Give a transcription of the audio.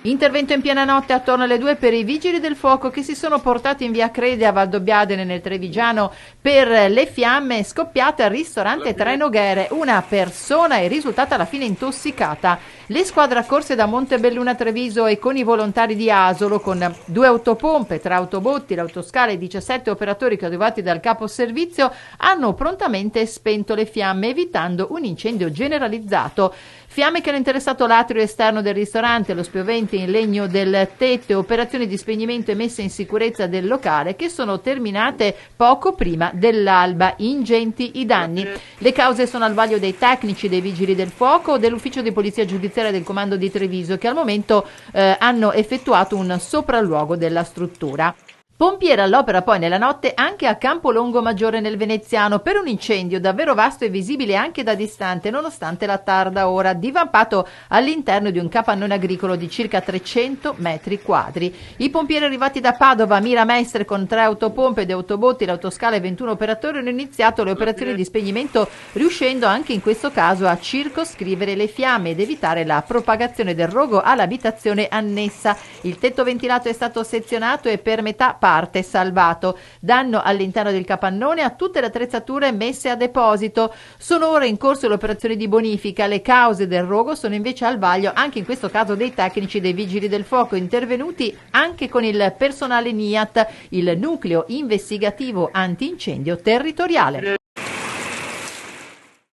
Intervento in piena notte attorno alle 2 per i vigili del fuoco che si sono portati in via Crede a Valdobbiadene nel Trevigiano per le fiamme scoppiate al ristorante Tre Noghere. Una persona è risultata alla fine intossicata. Le squadre accorse da Montebelluna a Treviso e con i volontari di Asolo, con 2 autopompe, 3 autobotti, l'autoscala e 17 operatori coadiuvati dal capo servizio, hanno prontamente spento le fiamme evitando un incendio generalizzato. Fiamme che hanno interessato l'atrio esterno del ristorante, lo spiovente in legno del tetto, operazioni di spegnimento e messa in sicurezza del locale che sono terminate poco prima dell'alba. Ingenti i danni. Le cause sono al vaglio dei tecnici, dei vigili del fuoco, dell'ufficio di polizia giudiziaria del comando di Treviso che al momento hanno effettuato un sopralluogo della struttura. Pompieri all'opera poi nella notte anche a Campolongo Maggiore nel Veneziano per un incendio davvero vasto e visibile anche da distante nonostante la tarda ora, divampato all'interno di un capannone agricolo di circa 300 metri quadri. I pompieri arrivati da Padova, Miramestre con 3 autopompe ed autobotti, l'autoscala e 21 operatori hanno iniziato le operazioni di spegnimento riuscendo anche in questo caso a circoscrivere le fiamme ed evitare la propagazione del rogo all'abitazione annessa. Il tetto ventilato è stato sezionato e per metà parte salvato. Danno all'interno del capannone a tutte le attrezzature messe a deposito. Sono ora in corso le operazioni di bonifica. Le cause del rogo sono invece al vaglio anche in questo caso dei tecnici dei vigili del fuoco intervenuti anche con il personale NIAT, il nucleo investigativo antincendio territoriale.